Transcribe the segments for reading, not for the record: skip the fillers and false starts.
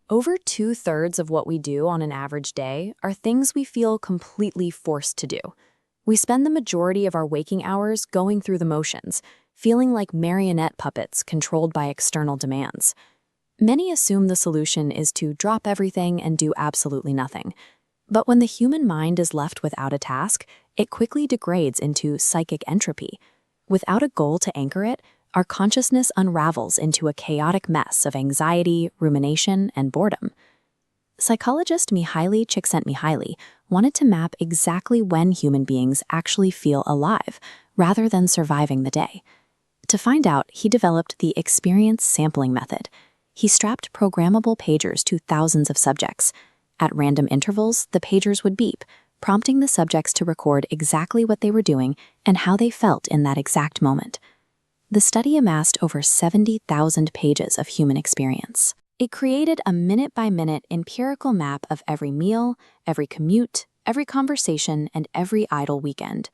Over two-thirds of what we do on an average day are things we feel completely forced to do. We spend the majority of our waking hours going through the motions, feeling like marionette puppets controlled by external demands. Many assume the solution is to drop everything and do absolutely nothing. But when the human mind is left without a task, it quickly degrades into psychic entropy. Without a goal to anchor it, our consciousness unravels into a chaotic mess of anxiety, rumination, and boredom. Psychologist Mihaly Csikszentmihalyi wanted to map exactly when human beings actually feel alive, rather than surviving the day. To find out, he developed the experience sampling method. He strapped programmable pagers to thousands of subjects. At random intervals, the pagers would beep, prompting the subjects to record exactly what they were doing and how they felt in that exact moment. The study amassed over 70,000 pages of human experience. It created a minute-by-minute empirical map of every meal, every commute, every conversation, and every idle weekend.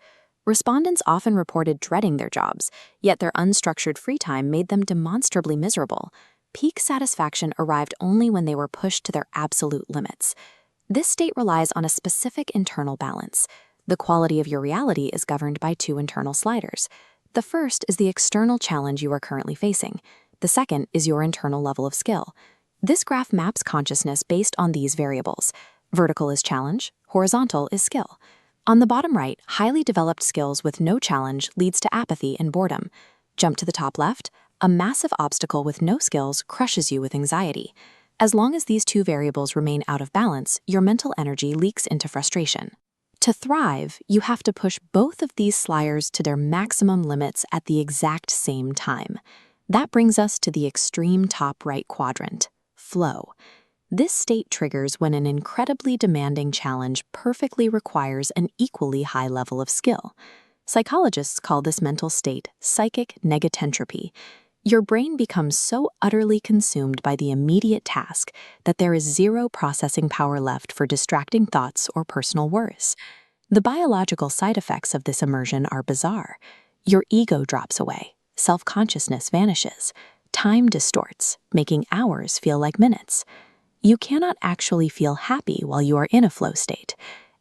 Respondents often reported dreading their jobs, yet their unstructured free time made them demonstrably miserable. Peak satisfaction arrived only when they were pushed to their absolute limits. This state relies on a specific internal balance. The quality of your reality is governed by two internal sliders. The first is the external challenge you are currently facing. The second is your internal level of skill. This graph maps consciousness based on these variables. Vertical is challenge, horizontal is skill. On the bottom right, highly developed skills with no challenge leads to apathy and boredom. Jump to the top left, a massive obstacle with no skills crushes you with anxiety. As long as these two variables remain out of balance, your mental energy leaks into frustration. To thrive, you have to push both of these sliders to their maximum limits at the exact same time. That brings us to the extreme top right quadrant, flow. This state triggers when an incredibly demanding challenge perfectly requires an equally high level of skill. Psychologists call this mental state psychic negotentropy. Your brain becomes so utterly consumed by the immediate task that there is zero processing power left for distracting thoughts or personal worries. The biological side effects of this immersion are bizarre. Your ego drops away, self-consciousness vanishes, time distorts, making hours feel like minutes. You cannot actually feel happy while you are in a flow state.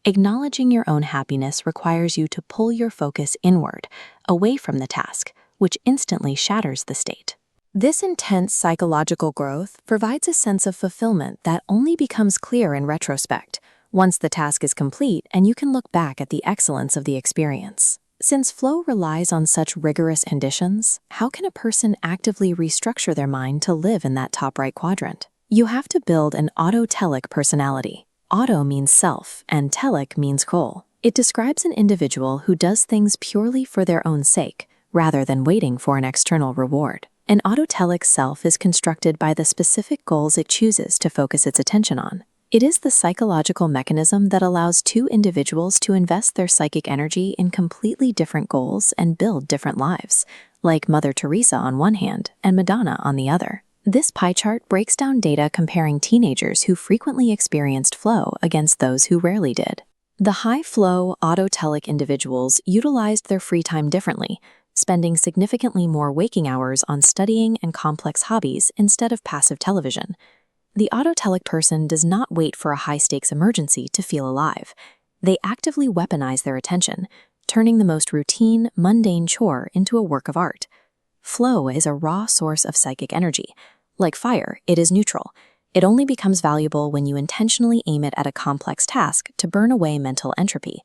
Acknowledging your own happiness requires you to pull your focus inward, away from the task, which instantly shatters the state. This intense psychological growth provides a sense of fulfillment that only becomes clear in retrospect, once the task is complete and you can look back at the excellence of the experience. Since flow relies on such rigorous conditions, how can a person actively restructure their mind to live in that top right quadrant? You have to build an autotelic personality. Auto means self, and telic means goal. It describes an individual who does things purely for their own sake, rather than waiting for an external reward. An autotelic self is constructed by the specific goals it chooses to focus its attention on. It is the psychological mechanism that allows two individuals to invest their psychic energy in completely different goals and build different lives, like Mother Teresa on one hand and Madonna on the other. This pie chart breaks down data comparing teenagers who frequently experienced flow against those who rarely did. The high-flow, autotelic individuals utilized their free time differently, spending significantly more waking hours on studying and complex hobbies instead of passive television. The autotelic person does not wait for a high-stakes emergency to feel alive. They actively weaponize their attention, turning the most routine, mundane chore into a work of art. Flow is a raw source of psychic energy. Like fire, it is neutral. It only becomes valuable when you intentionally aim it at a complex task to burn away mental entropy.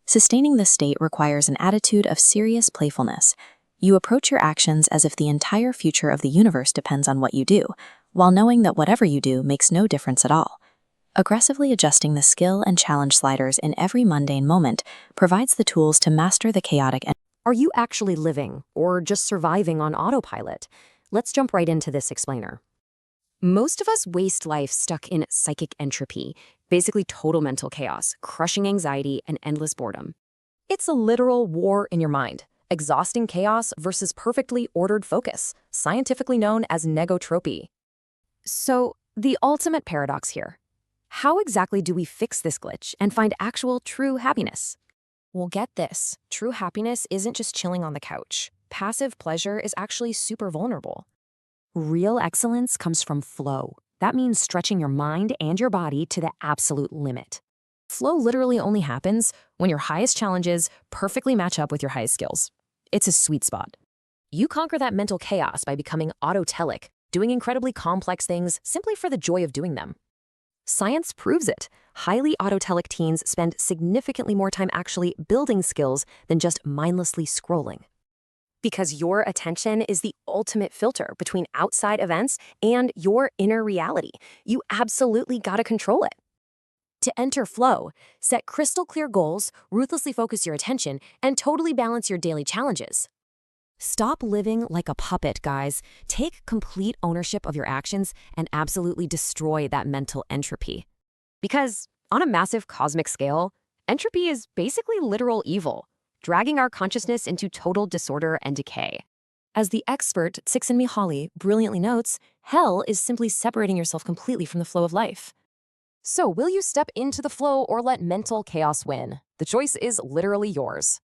Sustaining this state requires an attitude of serious playfulness. You approach your actions as if the entire future of the universe depends on what you do, while knowing that whatever you do makes no difference at all. Aggressively adjusting the skill and challenge sliders in every mundane moment provides the tools to master the chaotic. Are you actually living or just surviving on autopilot? Let's jump right into this explainer. Most of us waste life stuck in psychic entropy, basically total mental chaos, crushing anxiety, and endless boredom. It's a literal war in your mind, exhausting chaos versus perfectly ordered focus, scientifically known as negotropy. So, the ultimate paradox here. How exactly do we fix this glitch and find actual true happiness? Well, get this. True happiness isn't just chilling on the couch. Passive pleasure is actually super vulnerable. Real excellence comes from flow, That means stretching your mind and your body to the absolute limit. Flow literally only happens when your highest challenges perfectly match up with your highest skills. It's a sweet spot. You conquer that mental chaos by becoming autotelic, doing incredibly complex things simply for the joy of doing them. Science proves it. Highly autotelic teens spend significantly more time actually building skills than just mindlessly scrolling. Because your attention is the ultimate filter between outside events and your inner reality. You absolutely gotta control it. To enter flow, set crystal clear goals, ruthlessly focus your attention, and totally balance your daily challenges. Stop living like a puppet, guys. Take complete ownership of your actions and absolutely destroy that mental entropy. Because on a massive cosmic scale, entropy is basically literal evil, dragging our consciousness into total disorder and decay. As the expert Csikszentmihalyi brilliantly notes, hell is simply separating yourself completely from the flow of life. So will you step into the flow or let mental chaos win? The choice is literally yours.